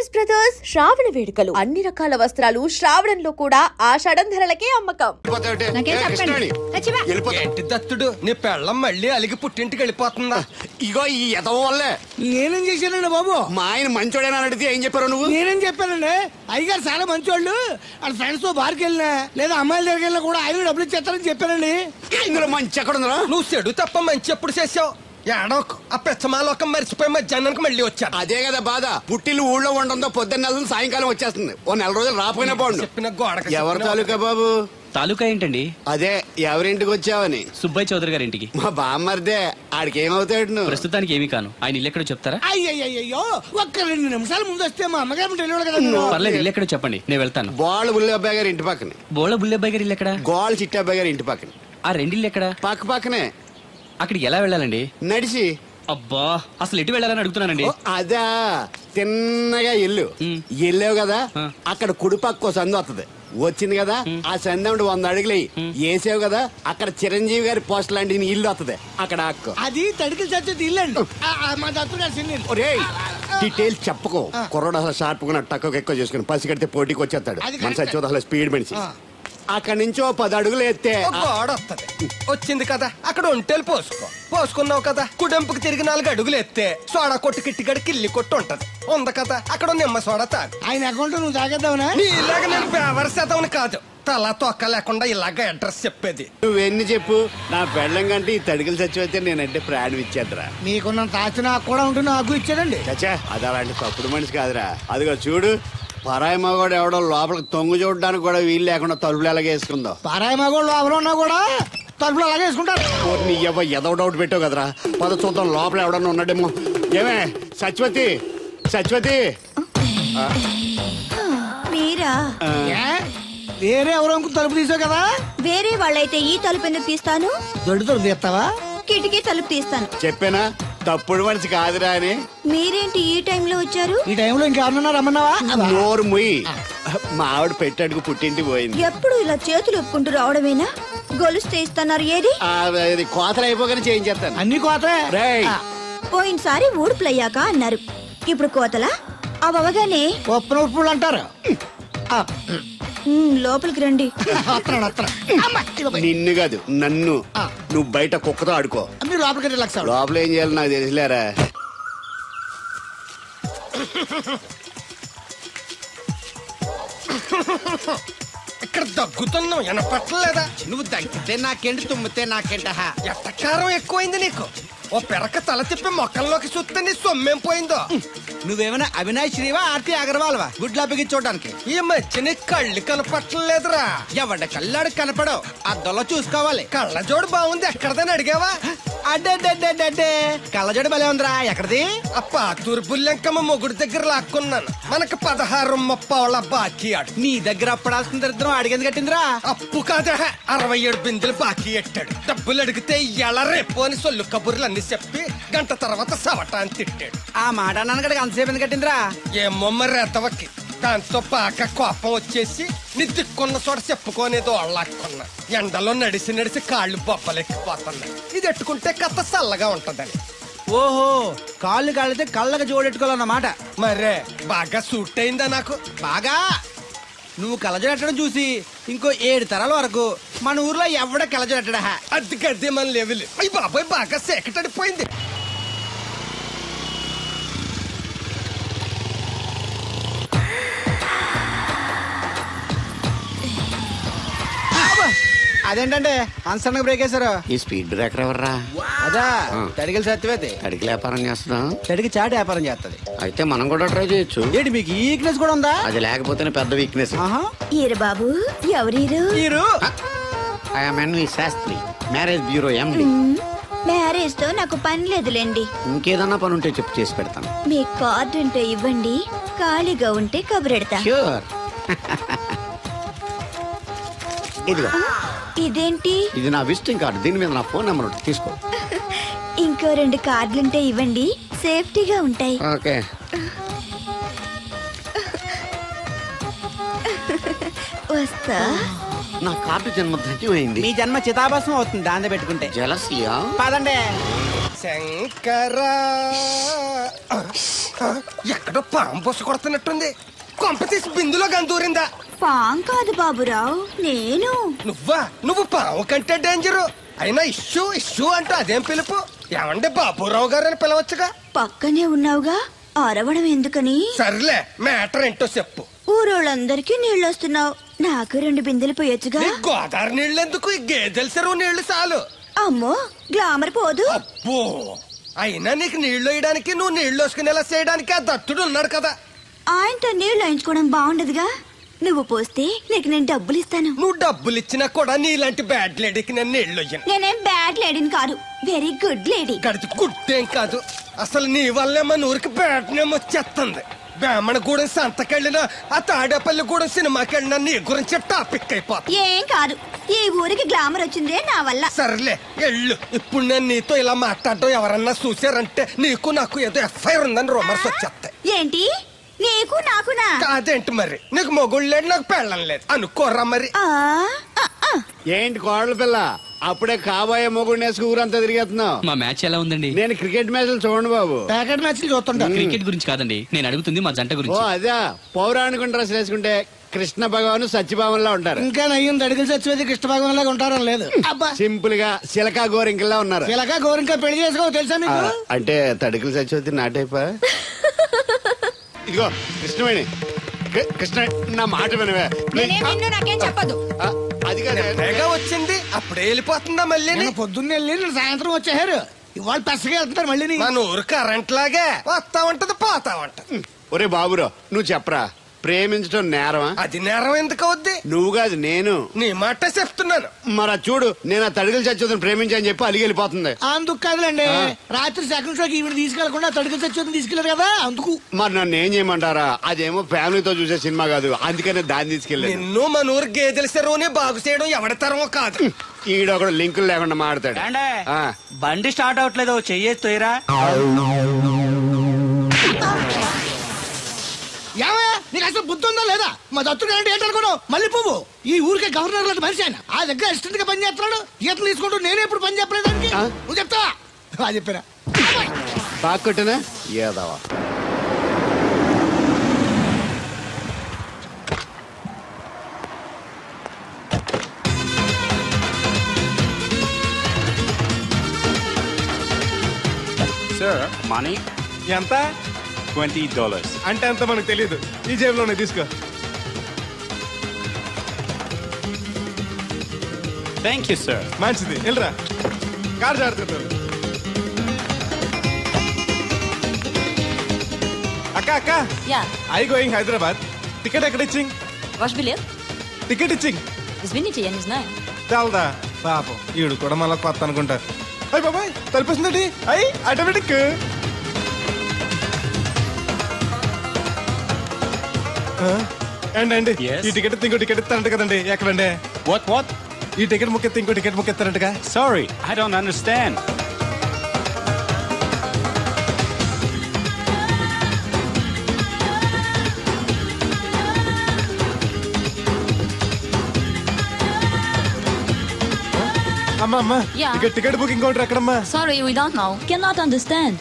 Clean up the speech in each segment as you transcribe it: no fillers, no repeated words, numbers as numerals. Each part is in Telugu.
శారీస్ బ్రదర్స్ శ్రావణ వేడుకలు అన్ని రకాల వస్త్రాలు శ్రావణంలో కూడా ఆషాఢం ధరలకే అమ్మకం. దత్తుడు నీ పెళ్ళం మళ్ళీ అలిగి పుట్టింటికి వెళ్ళిపోతుందా? ఇగో ఈ ఎదవ వల్లే. నేనేం చేశానండి బాబు? మా ఆయన మంచోడేనా అడిగితే ఏం చెప్పారు నువ్వు? నేనేం చెప్పానండి, అయ్యగారు చాలా మంచోళ్ళు, వాళ్ళ ఫ్రెండ్స్ తో బార్కి వెళ్ళినా లేదా అమ్మాయిల దగ్గరికి వెళ్ళినా కూడా ఆయన డబ్బులు ఇచ్చేస్తారని చెప్పానండి. ఇందులో మంచి ఎక్కడ ఉందా? నువ్వు చెడు తప్ప మంచి ఎప్పుడు చేసావు? ఏడోకు ఆ పెచ్చమాలోకం మర్చిపోయి మధ్యాహ్నానికి మళ్ళీ వచ్చాను. అదే కదా బాధ. పుట్టిల్లు ఊళ్ళో ఉండడంతో పొద్దున్న నెల సాయంకాలం వచ్చేస్తుంది. ఓ నెల రోజులు రాపోయినా బాగుండు. చెప్పిన గోడ ఎవరి తాలూకా బాబు? తాలూకా ఏంటండి? అదే ఎవరింటికి వచ్చావని. సుబ్బయ్య చౌదరి గారి ఇంటికి. మా బామ్మర్దే. ఆడికి ఏమవుతాడు నువ్వు? ప్రస్తుతానికి ఏమీ కాను. ఆయన ఇల్లు ఎక్కడో చెప్తారా? అయ్యో ఒక్క 2 నిమిషాలు ముందు వస్తే మా అమ్మగారు తెలియదు కదా. పర్లేదు, ఇల్లు ఎక్కడో చెప్పండి, నేను వెళ్తాను. బోళ్ళ బుల్లి అబ్బాయి గారి ఇంటి పక్కనే. బోళ బుల్లెబ్బాయి గారి ఇల్లు ఎక్కడ? గోళ్ళ చిట్టి అబ్బాయి గారి ఇంటి పక్కనే. ఆ రెండిల్లు ఎక్కడ? పక్క పక్కనే. అక్కడికి ఎలా వెళ్ళాలండి? నడిచి. అబ్బా, అసలు ఎటు వెళ్ళాలని అడుగుతున్నానండి. అదా తిన్నగా ఇల్లు వెళ్ళావు కదా, అక్కడ కుడి పక్క సందు వస్తుంది. వచ్చింది కదా, ఆ సందు 100 అడుగులు వేసావు కదా, అక్కడ చిరంజీవి గారి పోస్ట్ లాంటి ఇల్లు వస్తుంది. అక్కడ అక్కు అది తడికి చచ్చేది ఇల్లు అండి. మా దత్తు గారు చిన్న. డీటెయిల్స్ చెప్పకో. కుర్రోడు అసలు షార్ప్ గా తక్కువ ఎక్కువ చేసుకుని పసి కడితే పోటీకి వచ్చేస్తాడు. మన సచ్చి అసలు స్పీడ్ మనిషి. అక్కడి నుంచి 10 అడుగులు ఎత్తే గోడ వస్తుంది. వచ్చింది కదా, అక్కడ ఒంటేలు పోసుకున్నావు కదా, కుడెంపుకి తిరిగి 4 అడుగులు ఎత్తే సోడా కొట్టు కిట్టిగడి కిల్లి కొట్టు ఉంటది. ఉంది కదా, అక్కడ నిమ్మ సోడా తాగు. ఆయన అకౌంట్ నువ్వు తాగేద్దావునా? నీ ఇలాగ నేను బేవర్ శాతం కాదు, తల తొక్క లేకుండా ఇలాగ అడ్రస్ చెప్పేది. నువ్వెన్ని చెప్పు, నా పెళ్ళం కంటే ఈ తడికలు చచ్చిపోతే నేనంటే ప్రాణం ఇచ్చేద్దరా. మీకున్నంత ఆస్తి నాకు కూడా ఉంటుంది, నాకు ఇచ్చాడండి. చచ్చా, అది అలాంటి తప్పుడు మనిషి కాదురా. అదిగో చూడు, పరాయి మగోడు ఎవడో లోపలికి తొంగు చూడడానికి కూడా వీలు లేకుండా తలుపులు ఎలాగ వేసుకుందో. పరాయి మగోళ్ళు ఎవరు ఉన్నా కూడా తలుపులు అలాగే వేసుకుంటారు. నీ ఏదో డౌట్ పెట్టావు కదరా. పద చూద్దాం లోపల ఎవడన్నా ఉన్నాడేమో. ఏమే సత్యవతి, సత్యవతి. మీరా? వేరే ఎవరో తలుపు తీసావు కదా. వేరే వాళ్ళైతే ఈ తలుపు ఎందుకు తీస్తాను? దొడ్డు తలుపు తీస్తావా? కిటికీ తలుపు తీస్తాను. చెప్పానా తప్పుడు మనిషి కాదురా అని. మీరేంటి ఈ టైంలో వచ్చారు? ఈ టైంలో ఇంకెవరన్నా రమ్మన్నావా? నోరు ముయ్యి. మా ఆవిడ పెట్టాడుకు పుట్టింటి పోయింది. ఎప్పుడు ఇలా చేతులు ఒప్పుకుంటూ రావడమేనా? గొలుస్తే ఇస్తున్నారు, ఏది? కోతలు అయిపోగానే చేయించేస్తాను. అన్ని కోతే. పోయినసారి ఊడుపులయ్యాక అన్నారు, ఇప్పుడు కోతలా? అవగానే ఉప్పులు అంటారు. లోపలికి రండి. నిన్ను కాదు నన్ను. నువ్వు బయట కుక్కతో ఆడుకో. మీరు లోపలికి రిలాక్స్ అవ్వండి. లోపల ఏం చేయాలి నాకు తెలిసిలేరా. ఇక్కడ దగ్గుతున్నావు, వినపట్టలేదా? నువ్వు దగ్గితే నాకేంటి, తుమ్మితే నాకేంట. ఎట్టకారం ఎక్కువైంది నీకు. ఓ పెరక తల తిప్పి మొక్కల్లోకి చూస్తే నీ సొమ్మేం పోయిందో. నువ్వేమైనా అవినాష్ శ్రీవా, ఆర్తి అగర్వాల్వా గుడ్లా బిగించోడానికి? ఈ మధ్య నీ కళ్ళు కనపట్టలేదురా. ఎవడ కళ్ళాడు కనపడవు, అద్దంలో చూసుకోవాలి. కళ్ళజోడు బాగుంది, ఎక్కడదని అడిగావా? అడ్డే కళ్ళజోడు భలే ఉందిరా. ఎక్కడిది? ఆ పాతూరు బుల్లెంకమ్మ మొగుడు దగ్గర లాక్కున్నాను. మనకు 16 బాకీ ఆడు. నీ దగ్గర అప్పడాల్సిన దరిద్రం అడిగింది కట్టిందిరా. అప్పు కాదా, 67 బిందెలు బాకీ ఎట్టాడు. డబ్బులు అడిగితే ఎలా రేపు అని సొల్లు కబుర్లు అన్ని చెప్పి గంట తర్వాత సవటాన్ని తిట్టాడు. ఆ మాట అన్నాను అంతసేపు ఎందుకు కట్టిందిరా? ఏమో మరి ఎదవకి. దాంతో బాగా కోపం వచ్చేసి నీ దిక్కున్న చోట చెప్పుకోనేదో అళ్ళాక్కున్నా. ఎండలో నడిచి కాళ్ళు బొబ్బలెక్కిపోతున్నాయి. ఇది ఎట్టుకుంటే కథ చల్లగా ఉంటదని. ఓహో, కాళ్ళు కాళ్ళైతే కళ్ళకి జోడెట్టుకోవాలన్నమాట. మరే బాగా సూట్ అయిందా నాకు? బాగా. నువ్వు కళ్ళజోడెట్టడం చూసి ఇంకో 7 తరాల వరకు మన ఊర్లో ఎవడ కళ్ళజోడెట్టడా. అది గడ్డి మన లెవెల్. అయ్యి బాబాయ్ బాగా సేకటడిపోయింది. అదేంటంటే అన్సన్ బ్రేక్ వేశారు. ఈ స్పీడ్ బ్రేకర్ ఎవర్రా? అదా తడిగిలి సత్యవేతి. అడిగి వ్యాపారం చేస్తున్నా. తడికి చాటి వ్యాపారం చేస్తది. అయితే మనం కూడా ట్రై చేయొచ్చు. ఏంటి మీకు ఈ వీక్నెస్ కూడా ఉందా? అది లేకపోతేనే పెద్ద వీక్నెస్. ఈరు బాబు, ఎవరీరు? N V Shastri, marriage bureau MD. Marriage తో నాకు పని లేదులేండి. ఇంకేదన్నా పని ఉంటే చెప్పు, చేసి పెడతాను. మీ కార్డు ఉంటే ఇవ్వండి, ఖాళీగా ఉంటే కబురెడతా. ష్యూర్. ఇదిగో. ఇదేంటి? ఇది నా విజిటింగ్ కార్డు. దీని మీద నా ఫోన్ నెంబర్ ఉంటుంది, తీసుకో. ఇంకో 2 కార్డులుంటే ఇవ్వండి, సేఫ్టీగా ఉంటాయి. ఓకే. వస్తా. నా కార్డు జన్మ ధన్యమైంది. మీ జన్మ చితాభస్మం అవుతుంది దాంతో పెట్టుకుంటే. జలసియా? పదండి. శంకరా ఎక్కడో పాము బొస్స కొడుతున్నట్టుంది. కొంప తీసి బిందులో గందూరిందా? పాం కాదు బాబురావు, నేను. నువ్వు పాము కంటే డేంజరు. అయినా ఇష్యూ అంటూ అదేం పిలుపు? ఏమండి బాబురావు గారు అని పిలవచ్చుగా. పక్కనే ఉన్నావుగా, అరవడం ఎందుకని? సర్లే, మ్యాటర్ ఏంటో చెప్పు. ఊరోళ్ళందరికీ నీళ్ళొస్తున్నావు, నాకు 2 బిందెలు పోయొచ్చుగా. నీ గోదావరి నీళ్ళు ఎందుకు? ఈ గేదెల చెరువు నీళ్లు చాలు. అమ్మో, గ్లామర్ పోదు. అబ్బో, అయినా నీకు నీళ్లు వేయడానికి, నువ్వు నీళ్లు వేసుకునేలా చేయడానికి ఆ దత్తుడు ఉన్నాడు కదా. ఆయనతో నీళ్లు వేయించుకోవడం బాగుండదుగా. నువ్వు పోస్తే నీకు నేను డబ్బులు ఇస్తాను. నువ్వు డబ్బులు ఇచ్చినా కూడా నీలాంటి బ్యాడ్ లేడీకి నేను నీళ్లు వేయను. నేనేం బ్యాడ్ లేడీని కాదు, వెరీ గుడ్ లేడీ. గడిచి గుడ్డేం కాదు. అసలు నీ వల్లే మన ఊరికి బ్యాడ్ నేమ్ వచ్చేస్తుంది. బ్రాహ్మణగూడెం సంతకెళ్ళినా, ఆ తాడేపల్లిగూడెం సినిమాకెళ్ళినా నీ గురించి టాపిక్ అయిపోతుంది. ఏం కాదు, ఈ ఊరికి గ్లామర్ వచ్చిందే నా వల్ల. సర్లే ఎళ్ళు. ఇప్పుడు నేను నీతో ఇలా మాట్లాడడం ఎవరన్నా చూసారంటే నీకు నాకు ఏదో ఎఫ్ఐఆర్ ఉందని రూమర్స్ వచ్చేస్తాయి. ఏంటి? నీకు నాకునా? కాదేంటి మరి? నీకు మొగుళ్ళు లేడు, నాకు పెళ్ళం లేదు అనుకోరా మరి. ఏంటి కోడల పిల్ల, అప్పుడే కాబోయే మొగుడిని వేసుకు ఊరంతా తిరిగేస్తున్నావు? మా మ్యాచ్ ఎలా ఉందండి? నేను క్రికెట్ మ్యాచ్లు చూడండి బాబు. ప్యాకెట్ మ్యాచ్లు చూస్తుంటా. క్రికెట్ గురించి కాదండి నేను అడుగుతుంది, మా జంట ఓ గురించి. అదే, పౌరాణిక డ్రెస్ వేసుకుంటే కృష్ణ భగవాన్ సత్యభావంలా ఉంటారు. ఇంకా నయ్యం దడిగిలి చచ్చిపోతే కృష్ణ భగవాన్ లాగా ఉంటారని లేదు. అబ్బా, సింపుల్ గా సిలకా గోరింకల్లా ఉన్నారు. ఇలాగా గోరింకా పెళ్లి చేసుకో తెలుసా మీకు? అంటే తడికలు చచ్చిపోతే నాటైపా. ఇదిగో కృష్ణవేణి, కృష్ణ నా మాట వినవే. నాకేం చెప్పదు. అది కాదు, వచ్చింది అప్పుడే వెళ్ళిపోతుందా మళ్ళీ? నేను పొద్దున్నే వెళ్ళి నేను సాయంత్రం వచ్చేసారు. ఇవాళ పెసగా వెళ్తున్నారు మళ్ళీ. మన ఊరు కరెంట్ లాగే వస్తా ఉంటది పోతా ఉంటది. ఒరే బాబురో, నువ్వు చెప్పరా, ప్రేమించడం నేరమా? అది నేరం ఎందుకు అవుద్ది? నువ్వు కాదు నేను. నీ మాట చెప్తున్నాను. మరి చూడు, నేను ఆ తడికలు చచ్చిపోతుంది ప్రేమించని చెప్పి అలిగి వెళ్ళిపోతుంది. అందుకు కాదులేండి, రాత్రి సెకండ్ షోకి ఈవిడ తీసుకెళ్లకుండా తడికలు చచ్చిపోతుంది తీసుకెళ్లారు కదా అందుకు. మరి నన్ను ఏం చేయమంటారా? అదేమో ఫ్యామిలీతో చూసే సినిమా కాదు, అందుకనే దాన్ని తీసుకెళ్ళాను. నిన్ను మన ఊరు గేదెల చెరువుని బాగు చేయడం ఎవరి తరమో కాదు. ఈడొకడు లింకులు లేకుండా మాడతాడు. బండి స్టార్ట్ అవట్లేదు, చెయ్యేరా. ఏమయ్యా, నీకు అసలు బుద్ధి ఉందా లేదా? మా దత్తుడు అంటే ఏంటనుకున్నావు? మళ్ళీ పువ్వు ఈ ఊరికే గవర్నర్ లాంటి మనిషి ఆయన. ఆ దగ్గర అసిస్టెంట్ గా పని చేస్తున్నాడు. ఈతలు తీసుకుంటూ నేను ఎప్పుడు పని చెప్పలేదు దానికి. నువ్వు చెప్తావా? చెప్పారా? బాగా కొట్టినా ఏదవా. సార్ మనీ ఎంత? $20. అంటే అంత మనకు తెలియదు. ఈ జేబులోనే తీసుకో. Thank you sir. మంచిది, వెళ్ళరా. కార్ జాగ్రత్త. అక్క Yeah. I going Hyderabad. Ticket ఎక్కడ ఇచ్చింగ్? Ваш билет? టికెట్ ఇచ్చింగ్. Извините, я не знаю. చాలదా పాపం, ఈడు కూడా మళ్ళీ కొత్త అనుకుంటారు. అయ్యి బాబాయ్, తలిపేసిందండి. అయ్యి ఆటోమేటిక్. అండి ఈ టికెట్ ఇంకో టికెట్ ఇస్తారంట కదండి. ఎక్కడండి? What? ఈ టికెట్ ముక్కెత్తి ఇంకో టికెట్ ముక్కెత్తారంటగా. Sorry, I don't understand. అమ్మా, Yeah. ఇక టికెట్ బుకింగ్ కౌంటర్ ఎక్కడమ్మా? Sorry, we don't know. Cannot understand.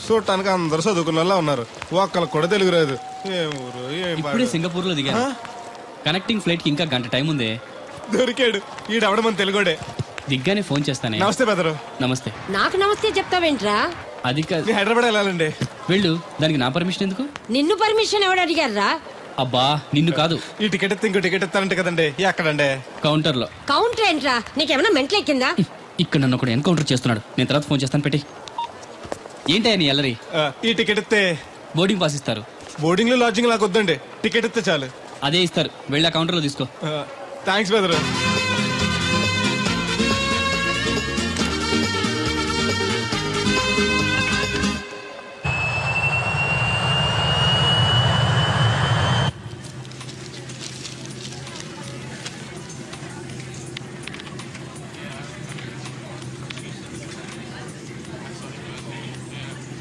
చూడటానికి అందరు చదువుకున్న వాళ్ళ ఉన్నారు, ఒక్కళ్ళకి కూడా తెలుగు రాదు. ఏం ఊరు, ఏం ఇప్పుడే సింగపూర్ లో దిగాను. కనెక్టింగ్ ఫ్లైట్ కి ఇంకా గంట టైం ఉంది. దొరికాడు ఈడవడం మన తెలుగుడే. దిగ్గానే ఫోన్ చేస్తానే. నమస్తే బెదరు. నమస్తే. నాకు నమస్తే చెప్తావేంట్రా? అది కాదు. మీ హైదరాబాద్ వెళ్ళాలండి. వెళ్ళు, దానికి నా పర్మిషన్ ఎందుకు? నిన్ను పర్మిషన్ ఎవడు అడిగారా? అబ్బా నిన్ను కాదు. ఈ టికెట్ ఎత్తే ఇంకో టికెట్ ఇస్తారంట కదండి. ఎక్కడండి? కౌంటర్ లో. కౌంటర్ ఏంట్రా? నీకేమైనా మెంటల్ ఎక్కిందా? ఇక్కడ నన్ను ఒకడు ఎన్కౌంటర్ చేస్తున్నాడు. నేను తర్వాత ఫోన్ చేస్తాను, పెట్టి. ఏంటయ్యా నీ అల్లరి? ఈ టికెట్ ఇస్తే బోర్డింగ్ పాస్ ఇస్తారు. బోర్డింగ్ లో లాడ్జింగ్ నాకు వద్దండి, టికెట్ ఇస్తే చాలు. అదే ఇస్తారు, వెళ్ళి ఆ కౌంటర్ లో తీసుకో. థ్యాంక్స్ బెదరు.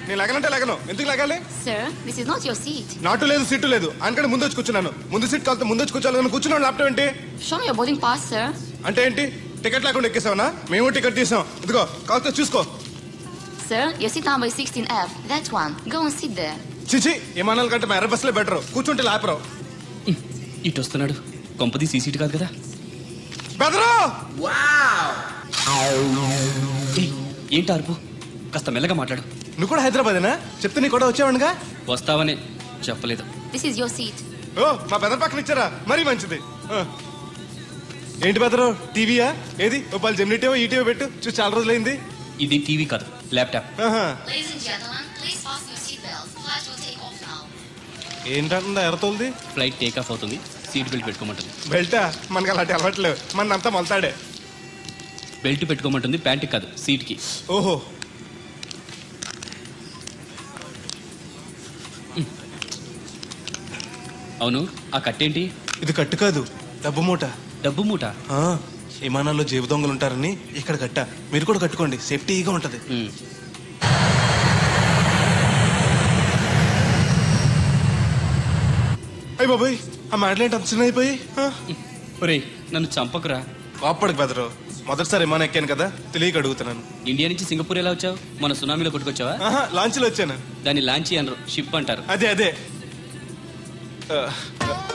నేను లగనంటే లగను. ఎందుకు లగాలి? Sir, this is not your seat. నాటు లేదు, సీటు లేదు. అందుకని ముందు వచ్చి కూర్చున్నాను. ముందు సీట్ కాలితే ముందు వచ్చి కూర్చోాలని కూర్చున్నాను. ల్యాప్టాప్ ఏంటి? Show me your boarding pass, sir. అంటే ఏంటి? టికెట్ లేకుండా ఎక్కేసావనా? మేము టికెట్ తీసాం. ఇదిగో కాలితే చూసుకో. Sir, your seat number is 16F. That one. Go and sit there. చిచి విమానాల కంటే మా ఎర్ర బస్సులే బెటర్, కూర్చుంటే లాపరావు. ఇటు వస్తున్నాడు, కొంపది సీసీటీ కాదు కదా. బెదరు ఏంటి అరుపు? కాస్త మెల్లగా మాట్లాడు. నువ్వు కూడా హైదరాబాదేనా? చెప్తే నీ కూడా వచ్చావనుగా. వస్తావనే చెప్పలేదు. This is your seat. ఓ మా బెదర్ పక్కన ఇచ్చారా, మరీ మంచిది. ఏంటి బెదరు, టీవీయా? ఏది ఓ పాలు జెమినిటీవో ఈటీవో పెట్టు, చూసి చాలా రోజులైంది. ఇది టీవీ కాదు, laptop. Ladies and gentlemen, please fasten your seatbelts. Flight will take off now. ఏంటంటుందా ఎర్రతోల్ది? ఫ్లైట్ టేక్ ఆఫ్ అవుతుంది, సీట్ బెల్ట్ పెట్టుకోమంటుంది. బెల్టా? మనకి అలాంటి అలవాట్లేవు, మనంతా మొలతాడే. బెల్ట్ పెట్టుకోమంటుంది, ప్యాంట్ కాదు, సీట్కి. ఓహో. అవును, ఆ కట్టేంటి? ఇది కట్టు కాదు, డబ్బు మూట. డబ్బు మూట? విమానాల్లో జేబు దొంగలు ఉంటారని ఇక్కడ కట్ట. మీరు కూడా కట్టుకోండి, సేఫ్టీగా ఉంటది. అయ్య బాబాయ్, ఆ మాటలేంటి అంత చిన్న అయిపోయి? ఒరేయ్, నన్ను చంపకురా. అప్పటికి బెదరు, మొదటిసారి విమానం ఎక్కాను కదా, తెలియక అడుగుతున్నాను. ఇండియా నుంచి సింగపూర్ ఎలా వచ్చావు? మన సునామీలో కొట్టుకొచ్చావా? లాంచ్లో వచ్చాను. దాన్ని లాంచీ అనరు, షిప్ అంటారు. అదే అదే.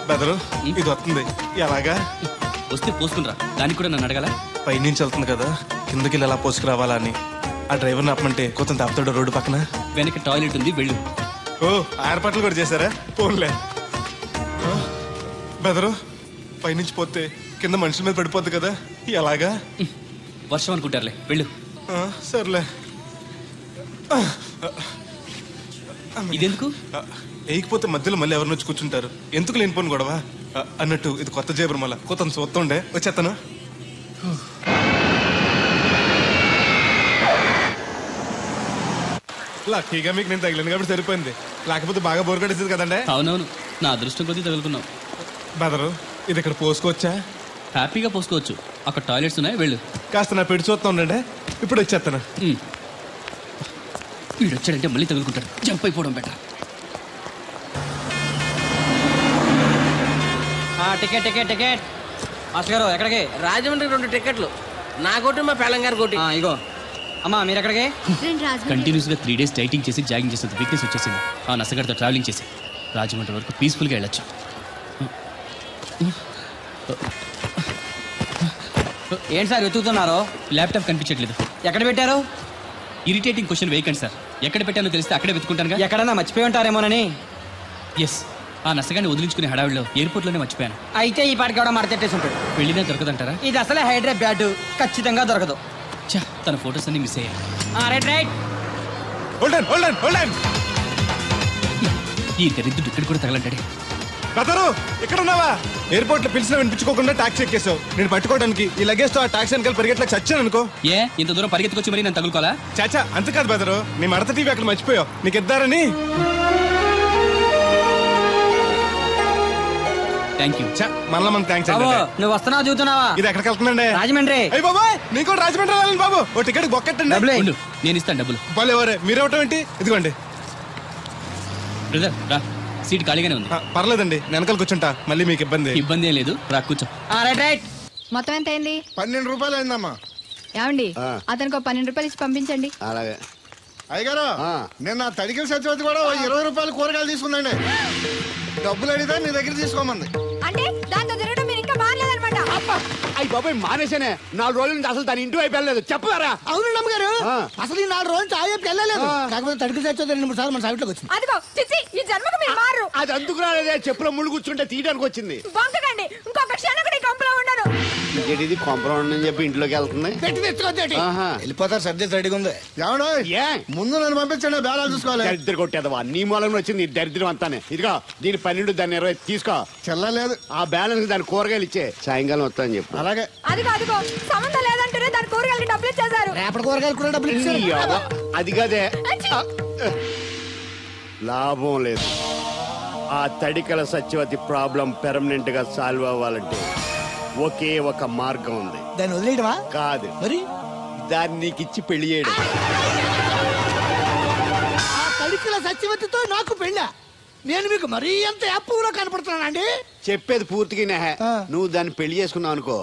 బెదరు, ఇది వస్తుంది ఎలాగా? వస్తే పోసుకునిరా, దానికి కూడా నన్ను అడగాల? పైనుంచి వెళ్తుంది కదా, కిందకి ఎలా పోసుకురావాలా అని. ఆ డ్రైవర్ని ఆపమంటే కొంత దాపుతాడు రోడ్డు పక్కన. వెనక టాయిలెట్ ఉంది, వెళ్ళు. ఓ, ఏర్పాట్లు కూడా చేశారా? పోన్లే. బెదరు, పైనుంచి పోతే కింద మనుషుల మీద పడిపోద్ది కదా, ఎలాగా? వర్షం అనుకుంటారులే, వెళ్ళు. సర్లే. ఇదెందుకు? వేయకపోతే మధ్యలో మళ్ళీ ఎవరిని వచ్చి కూర్చుంటారు, ఎందుకు లేనిపోను గొడవ అన్నట్టు. ఇది కొత్త జేబురు, మళ్ళా కొత్త చూస్తుండే వచ్చేస్తాను. లక్కీగా మీకు నేను తగిలింది కాబట్టి సరిపోయింది, లేకపోతే బాగా బోర్ కట్టేసింది కదండి. అవునవును, నా అదృష్టం కొద్దీ తగులుకున్నావు. బెదరు, ఇది ఇక్కడ పోసుకోవచ్చా? హ్యాపీగా పోసుకోవచ్చు, అక్కడ టాయిలెట్స్ ఉన్నాయి, వెళ్ళు. కాస్త నా పెట్టి చూస్తా ఉండండి, ఇప్పుడు వచ్చేస్తాను. వీడు వచ్చాడంటే మళ్ళీ తగులుకుంటాడు, జంప్ అయిపోవడం better. Ticket ticket ticket. Master గారు ఎక్కడికి? రాజమండ్రికి 2 టికెట్లు, నా కోటి మా పెళ్ళం గారి కోటి. ఇగో అమ్మా, మీరు ఎక్కడికి? కంటిన్యూస్ గా 3 days డైటింగ్ చేసి జాగింగ్ చేసేంత వీక్నెస్ వచ్చేసింది. ఆ నసగడితో ట్రావెలింగ్ చేసి రాజమండ్రి వరకు పీస్ఫుల్గా వెళ్ళొచ్చు. ఏంటి సార్ వెతుకుతున్నారు? ల్యాప్టాప్ కనిపించట్లేదు. ఎక్కడ పెట్టారు? ఇరిటేటింగ్ క్వశ్చన్ వేయకండి సార్, ఎక్కడ పెట్టానో తెలిస్తే అక్కడే వెతుకుంటాను. ఎక్కడన్నా మర్చిపోయి ఉంటారేమోనని. ఎస్, ఆ నసగాన్ని వదిలించుకునే హడావిడిలో ఎయిర్పోర్ట్లోనే మర్చిపోయాను. అయితే ఈ పాటికి కూడా మడతెట్టేసి ఉంటాడు. వెళ్ళినా దొరకదంటారా? ఇది అసలే హైదరాబాద్, ఖచ్చితంగా దొరకదు. చా, తన ఫొటోస్ అన్ని మిస్ అయ్యాయి. Right right. ఈ దరిద్రుడు ఇక్కడ కూడా తగలంటాడే. బెదరు, ఇక్కడ ఉన్నావా? ఎయిర్పోర్ట్ లో పిలిచినా వినిపించుకోకుండా టాక్సీ ఎక్కేసావు. నేను పట్టుకోవడానికి ఈ లగేజ్ తో ఆ టాక్సీ వెనకాల పరిగెట్లకు చచ్చాను అనుకో. ఏ, ఇంత దూరం పరిగెత్తుకొచ్చి మరి నేను తగులుకోవాలా? చాచా, అంతకాదు బెదరు, నీ మడత టీవీ అక్కడ మర్చిపోయావు, నీకు ఇద్దారని. Thank you. మనలో మన థ్యాంక్స్. నువ్వు వస్తున్నావు చూస్తున్నావా? ఇది ఎక్కడికి వెళ్తుందండి? రాజమండ్రి. అయ్యి బాబాయ్, నీకు కూడా రాజమండ్రి వెళ్ళాలి బాబు. ఓ టికెట్ బొక్కెట్టండి. నేను ఇస్తాను డబ్బులు. ఎవరే మీరు ఇవ్వటం ఏంటి? ఇదిగోండి. బ్రదర్ రా, సీట్ ఖాళీగానే ఉంది. పర్లేదండి, వెనకాల కూర్చుంటా, మళ్ళీ మీకు ఇబ్బంది. ఇబ్బంది ఏం లేదు, రా కూర్చో. Right right. మొత్తం ఎంత అయింది? 12 రూపాయలు అయిందమ్మా. ఏమండి, అతనికి 12 రూపాయలు ఇచ్చి పంపించండి. అలాగే. అయ్యగారు, నేను నా తడికిల సత్యవతి కూడా 20 రూపాయలు కూరగాయలు తీసుకుందండి. డబ్బులు అడిగితే నీ దగ్గర తీసుకోమంది. అంటే దాంతో తిరగడం మీరు ఇంకా మారలేదన్నమాట. అయ్యి బాబాయ్, మానేశానే. 4 రోజుల నుంచి అసలు తన ఇంటి వైపు వెళ్ళలేదు. చెప్పారా? అవును అమ్మగారు, అసలు ఈ 4 రోజులు చాయ్ వెళ్ళలేదు. కాకపోతే తడికి సత్యవతి 2-3 సార్లు మన సైట్లోకి వచ్చింది. అదిగో చిచ్చి, ఈ జన్మకు మీరు మారు. అది అందుకు రాలేదే, చెప్పులో ముళ్ళు కూర్చుంటే తీయడానికి వచ్చింది. బొంకకండి, ఇంకొక క్షణం కూడా ఈ కంపలో ఉండను. ఇది కాంపౌండ్ అని చెప్పి ఇంట్లోకి వెళ్తుంది. పెట్టి తెచ్చుకోద్దేటి, వెళ్ళిపోతారు. సర్ది రెడీగా ఉంది. ఏమన్నా ముందు నన్ను పంపించండి, బేరాలు చూసుకోవాలి. దరిద్ర కొట్టేదవా, నీ మూలంలో వచ్చింది ఈ దరిద్రం అంతానే. ఇదిగో దీని 12, దాన్ని 20 తీసుకో. చెల్లలేదు. ఆ బ్యాలెన్స్ దాని కూరగాయలు ఇచ్చే, సాయంకాలం వస్తాను చెప్పు. అలాగే. అదిగో అదిగో, సంబంధం లేదంటేనే దాని కూరగాయలకి డబ్బులు ఇచ్చేశారు. రేపటి కూరగాయలు కూడా డబ్బులు ఇచ్చారు. అది కదే, లాభం లేదు. ఆ తడికల సత్యవతి ప్రాబ్లం పెర్మనెంట్ గా సాల్వ్ అవ్వాలంటే ఒకే ఒక మార్గం ఉంది. దాన్ని వదిలేయడమా? కాదు, మరి దాన్ని నీకు ఇచ్చి పెళ్లి చేయడం. ఆ తడికల సత్యవతితో నాకు పెళ్ళ. నేను మీకు మరీ ఎంత యాప్లో కనపడుతున్నానండి? చెప్పేది పూర్తిగా నెహ. నువ్వు దాన్ని పెళ్లి చేసుకున్నావు అనుకో,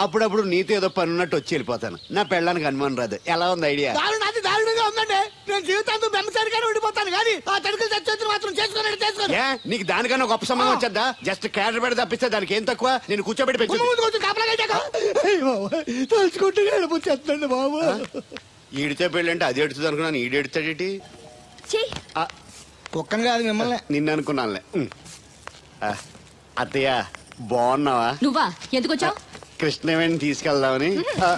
అప్పుడప్పుడు నీతో ఏదో పని ఉన్నట్టు వచ్చి వెళ్ళిపోతాను. నా పెళ్ళడానికి అనుమానం రాదు. ఎలా ఉంది ఐడియా? అది దారుణంగా ఉందండి. నేను జీవితాంతం బెమ్మసారిగానే ఉండిపోతాను కానీ ఆ తడికలు చచ్చి మాత్రం చేసుకోండి. నీకు దానికన్నా గొప్ప సంబంధం వచ్చేద్దా? జస్ట్ క్యాడర్ పెడితే తప్పిస్తే దానికి ఏం తక్కువ? నేను కూర్చోబెట్టి తలుచుకుంటే ఏడిపోతుందండి బాబు. ఈడితే పెళ్ళి అంటే అది ఎడుతుంది అనుకున్నాను. ఈడు ఎడుతాడేటి? కుక్కను కాదు మిమ్మల్ని. నిన్ను అనుకున్నానులే. అత్తయ్య బాగున్నావా? నువ్వా ఎందుకు వచ్చావు? కృష్ణవేణి తీసుకెళ్దామని.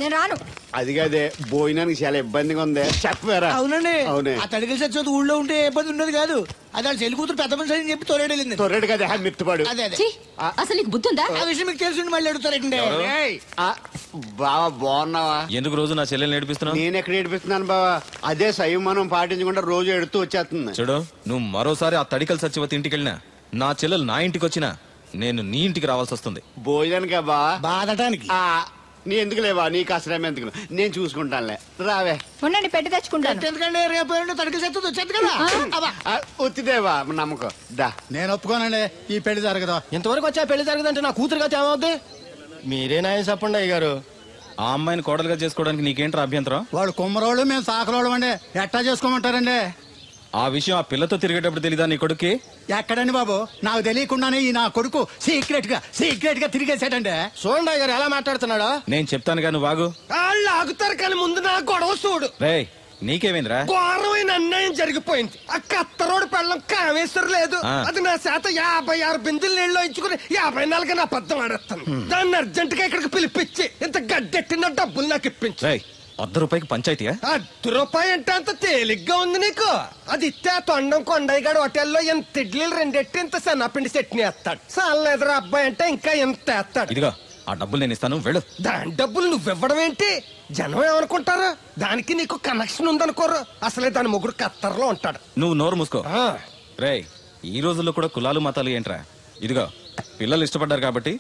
నేను రాను. అది కాదే, భోజనానికి చాలా ఇబ్బందిగా ఉంది. చెప్పారా? అవునండి. అవునే. ఆ తడికలు చచ్చి ఊళ్ళో ఉంటే ఏ ఇబ్బంది ఉండదు కాదు. అది వాళ్ళ చెల్లి కూతురు పెద్ద మనిషి అని చెప్పి తొరేడెళ్ళింది. తొర్రెడు కదా మిత్తుపాడు. అదే అసలు నీకు బుద్ధి ఉందా? ఆ విషయం మీకు తెలిసి మళ్ళీ అడుగుతారండి. బావా బాగున్నావా? ఎందుకు రోజు నా చెల్లెల్ని ఏడిపిస్తున్నావు? నేను ఎక్కడ ఏడిపిస్తున్నాను బావా? అదే సంయమనం పాటించకుండా రోజు ఎడుతూ వచ్చేస్తుంది. చూడు, నువ్వు మరోసారి ఆ తడికల సత్యవతి ఇంటికి వెళ్ళినా, నా చెల్లెలు నా ఇంటికి వచ్చినా నేను నీ ఇంటికి రావాల్సి వస్తుంది. భోజనానికా బావా? బాధటానికి. నీ ఎందుకు లేవా? నీకు అసలు ఎందుకు, నేను చూసుకుంటానులే. రావే. ఉండండి, పెట్టి తెచ్చుకుంటాను. ఎందుకంటే రేపు తడికలు చచ్చి వచ్చేది కదా. వచ్చిదేవా నమ్మకం. దా. నేను ఒప్పుకోనండి, ఈ పెళ్లి జరగదు. ఇంతవరకు వచ్చా పెళ్లి జరగదంటే నా కూతురుగా ఏమవుద్ది? మీరే నాయం చెప్పండి అయ్య గారు. ఆ అమ్మాయిని కోడలుగా చేసుకోవడానికి నీకేంట్రా అభ్యంతరం? వాడు కుమ్మరోళ్ళు, మేము సాకరోళ్ళు అండి. ఎట్టా చేసుకోమంటారండి? ఆ విషయం ఆ పిల్లతో తిరిగేటప్పుడు తెలీదా నీ కొడుక్కి? ఎక్కడండి బాబు, నాకు తెలియకుండానే ఈ నా కొడుకు సీక్రెట్ గా తిరిగేసాడండి. చూడండి అయ్య గారు ఎలా మాట్లాడుతున్నాడో. నేను చెప్తానుగా, నువ్వు ఆగు. వాళ్ళు ఆగుతారు కానీ ముందు నా గొడవ చూడు. రేయ్, నీకేమైందిరా? ఘోరమైన అన్యాయం జరిగిపోయింది. ఆ కత్తరోడు పెళ్ళం కామేశ్వరం లేదు. అది నా శాత 56 బిందులు నీళ్ళు ఇచ్చుకుని 54 నా అబద్ధం ఆడేస్తాను. దాన్ని అర్జెంట్ గా ఇక్కడికి పిలిపించి ఇంత గడ్డెట్టిన డబ్బులు నాకు ఇప్పించు. ₹100 పంచాయతీయా? ₹100 అంటే అంత తేలిగ్గా ఉంది నీకు? అది ఇస్తే ఆ తొండం కొండయ్యగాడు హోటల్లో ఎంత ఇడ్లీలు 2 ఎట్టి ఇంత సన్నపిండి చట్నీ వేస్తాడు. సాలెదరా అబ్బాయి అంటే ఇంకా ఎంత వేస్తాడు. ఇదిగో ఆ డబ్బులు నేను ఇస్తాను, వెళ్ళు. దాని డబ్బులు నువ్వివ్వడం ఏంటి? జనం ఏమనుకుంటారు? దానికి నీకు కనెక్షన్ ఉందనుకోరు. అసలే దాని మొగుడు కత్తర్లో ఉంటాడు. నువ్వు నోరు మూసుకో. రేయ్, ఈ రోజుల్లో కూడా కులాలు మతాలు ఏంట్రా? ఇదిగో పిల్లలు ఇష్టపడ్డారు కాబట్టి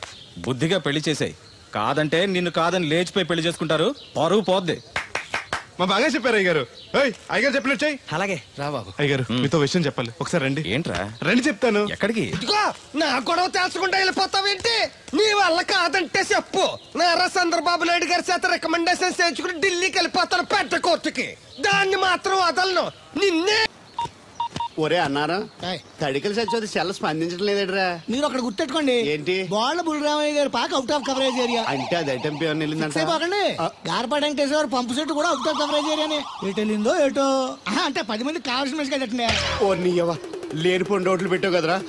బుద్ధిగా పెళ్లి చేసేయ్. కాదంటే నిన్ను కాదని లేచిపోయి పెళ్లి చేసుకుంటారు, పరువు పోద్ది. మా బాగా చెప్పారు అయ్యగారు. అయ్యగారు చెప్పినట్టు చెయ్యి. అలాగే రా బాబు. అయ్యగారు మీతో విషయం చెప్పాలి, ఒకసారి రండి. ఏంట్రా? రండి చెప్తాను. ఎక్కడికి? ఇదిగో నా గొడవ తెలుసుకుంటా వెళ్ళిపోతావేంటి? నీ వల్ల కాదంటే చెప్పు. నారా చంద్రబాబు నాయుడు గారి చేత రికమెండేషన్ చేయించుకుని ఢిల్లీకి వెళ్ళిపోతాను పెద్ద కోర్టుకి. దాన్ని మాత్రం వదలను. నిన్నే. ఒరే అన్నారా, తడికలు చచ్చి సెల్ స్పందించడం లేదట్రా. మీరు అక్కడ గుర్తెట్టుకోండి. ఏంటి? బాళ్ళ బుల్రామయ్య గారి పాక అవుట్ ఆఫ్ కవరేజ్ ఏరియా. అంటే అది ఐటమ్ పేరు వెళ్ళిందంటే గార్పాడు వెంకటేశ్వర పంపు సెట్ కూడా అవుట్ ఆఫ్ కవరేజ్ ఏరియానే. ఎటు వెళ్ళిందో ఏటో. అంటే 10 మంది కావాల్సిన మనిషి కదండి. ఓ నీయవా, లేనిపోయిన రోడ్లు పెట్టావు కదరా.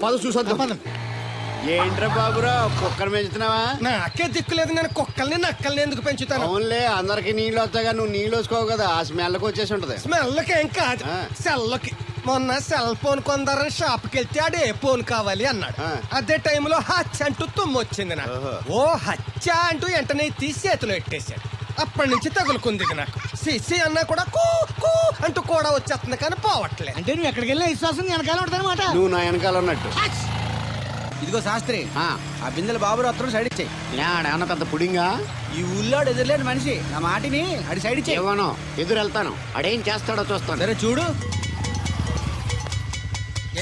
పద చూసొద్దాం. ఏంట్రా బాబురా, కుక్కలు పెంచుతున్నావా? నాకే దిక్కులేదు, నేను కుక్కల్ని నక్కల్ని ఎందుకు పెంచుతాను? అవునులే, అందరికి నీళ్ళు వస్తాగా, నువ్వు నీళ్ళు వేసుకోవు కదా, ఆ స్మెల్కి వచ్చేసి ఉంటది. స్మెల్కి ఏం కాదు, సెల్కి. మొన్న సెల్ ఫోన్ కొందరని షాప్కి వెళ్తే ఆడు ఏ ఫోన్ కావాలి అన్నాడు. అదే టైంలో హచ్చ అంటూ తుమ్మొచ్చింది నాకు. ఓ హచ్చ అంటూ వెంటనే తీసి చేతిలో ఎట్టేశాడు. అప్పటి నుంచి తగులుకుంది నాకు. సిసి అన్నా కూడా కూ కూ అంటూ కూడా వచ్చేస్తుంది కానీ పోవట్లేదు. అంటే నువ్వు ఎక్కడికి వెళ్ళినా విశ్వాసం వెనకాల ఉంటుందన్నమాట. నువ్వు నా వెనకాల ఉన్నట్టు. ఇదిగో శాస్త్రి, ఆ బిందెల బాబు అత్తరు సైడ్ ఇచ్చాయి. ఏమన్నా పెద్ద పుడింగా? ఈ ఊళ్ళో ఎదురులేని మనిషి నా మాటిని అడి సైడ్ ఇచ్చాయి. ఏమనో ఎదురు వెళ్తాను, అడేం చేస్తాడో చూస్తాను. సరే చూడు.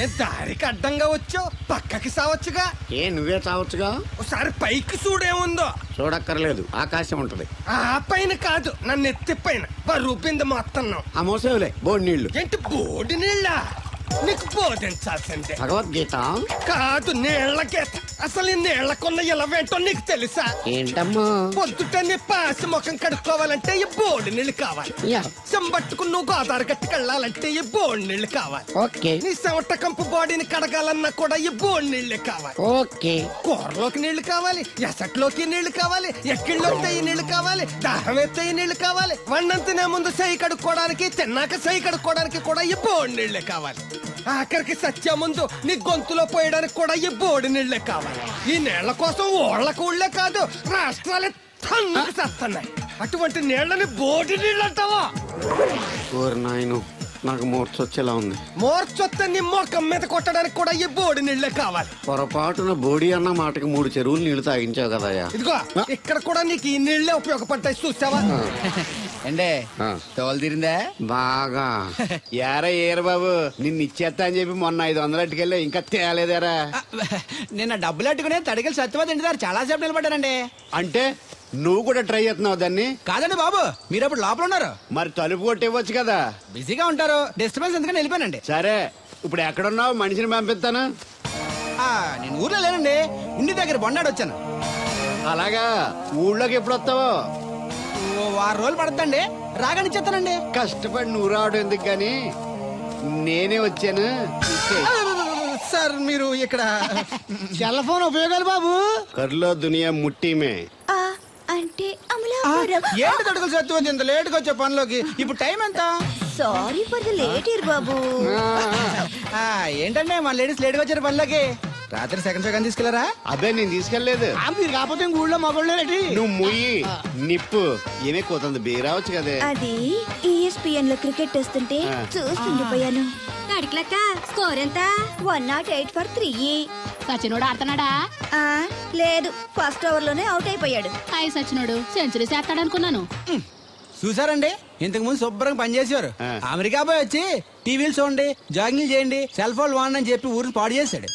ఏ దారికి అడ్డంగా వచ్చావు, పక్కకి సావచ్చుగా. ఏ నువ్వే చావచ్చుగా. ఒకసారి పైకి చూడేముందో. చూడక్కర్లేదు, ఆకాశం ఉంటది. ఆ పైన కాదు, నన్ను ఎత్తి పైన రూపింది మొత్తం. ఆ మోసేవులే బోడి నీళ్లు. ఏంటి బోడి నీళ్ళ? నీకు బోధించాల్సిందే. భగవద్గీత కాదు, నీళ్ల గీత. అసలు ఈ నీళ్లకున్న ఇలవేంటో నీకు తెలుసా? ఏంటమ్మా? పొద్దుట నీ పాసి ముఖం కడుక్కోవాలంటే ఈ బోడి నీళ్లు కావాలి. చెంబట్టుకుని నువ్వు గోదావరి గట్టుకు వెళ్ళాలంటే ఈ బోడి నీళ్లు కావాలి. నీ చెమట కంపు బాడీని కడగాలన్నా కూడా ఈ బోడి నీళ్లే కావాలి. కూరలోకి నీళ్లు కావాలి, ఎసట్లోకి నీళ్లు కావాలి, ఎక్కిళ్ళలోకి ఈ నీళ్లు కావాలి, దాహం ఎత్తే ఈ నీళ్లు కావాలి. వండం తినే ముందు చెయ్యి కడుక్కోవడానికి, తిన్నాక చెయ్యి కడుక్కోవడానికి కూడా ఈ బోడి నీళ్లే కావాలి. ఆఖరికి సత్య ముందు నీ గొంతులో పోయడానికి కూడా ఈ బోడి నీళ్లే కావాలి. ఈ నీళ్ల కోసం ఓళ్లకు ఊళ్ళే కాదు, రాష్ట్రాలే తన్నుకు చేస్తున్నాయి. అటువంటి నీళ్లని బోడి నీళ్ళు అంటావా? నాయను, నాకు మూర్చొచ్చేలా ఉంది. మోర్చొత్తే నీ మొఖం మీద కొట్టడానికి కూడా ఈ బోడి నీళ్ళే కావాలి. పొరపాటున బోడి అన్న మాటకి 3 చెరువులు నీళ్లు తాగించావు కదయ్యా. ఇదిగో ఇక్కడ కూడా నీకు ఈ నీళ్ళే ఉపయోగపడతాయి చూసావా? అంటే తోలు తీరిందా? బాగా. ఏరా ఏరు బాబు, నిన్ను ఇచ్చేస్తా అని చెప్పి మొన్న 500 అట్టుకెళ్ళి ఇంకా తేలేదేరా? నిన్న డబ్బులు అట్టుకునే తడికెళ్ళి సత్యవతి ఇంటి దగ్గర చాలా సేపు నిలబడ్డానండి. అంటే నువ్వు కూడా ట్రై చేస్తున్నావు దాన్ని? కాదండి బాబు, మీరు అప్పుడు లోపల ఉన్నారు. మరి తలుపు కొట్టివ్వచ్చు కదా. బిజీగా ఉంటారు, డిస్టర్బెన్స్ ఎందుకని వెళ్ళిపోయానండి. సరే, ఇప్పుడు ఎక్కడున్నావు? మనిషిని పంపిస్తాను. నేను ఊర్లో లేనండి, ఇంటి దగ్గర బొండాడు వచ్చాను. అలాగా, ఊళ్ళోకి ఎప్పుడు వస్తావో? 6 రోజులు పడుతుందండి, రాగానే చెప్తానండి. కష్టపడి నువ్వు రావడం ఎందుకు గాని నేనే వచ్చాను. సార్ మీరు ఇక్కడ సెల్ ఫోన్ ఉపయోగాలు బాబు. కర్లో దునియా ముట్టిమే అంటే ఏంటి తడుకులు సత్యవతి ఇంత లేట్ గా వచ్చే పనిలోకి? ఇప్పుడు టైం ఎంత? Sorry for the late year బాబు. ఏంటంటే మన లేడీస్ లేట్ గా వచ్చారు పనిలోకి. రాత్రి సెకండ్ సెకండ్ తీసుకెళ్లారా? అదే నేను తీసుకెళ్లేదు. మీరు కాకపోతే ఊళ్ళో మగోళ్ళేటి. నువ్వు ముయ్యి నిప్పు ఏమే కోతుంది బీరావచ్చు కదే. అది ESPN లో క్రికెట్ వస్తుంటే చూస్తుండిపోయాను. అడిక్లక్క స్కోర్ ఎంత? 108 for 3. సచినోడు ఆడుతున్నాడా? లేదు, ఫస్ట్ ఓవర్ లోనే అవుట్ అయిపోయాడు. హాయ్ సచినోడు సెంచరీ చేస్తాడనుకున్నాను. చూసారండి, ఇంతకు ముందు శుభ్రంగా పనిచేసేవారు. అమెరికా పోయి వచ్చి టీవీలు చూడండి, జాగింగ్ చేయండి, సెల్ ఫోన్ వాడండి అని చెప్పి ఊరిని పాడు చేశాడు.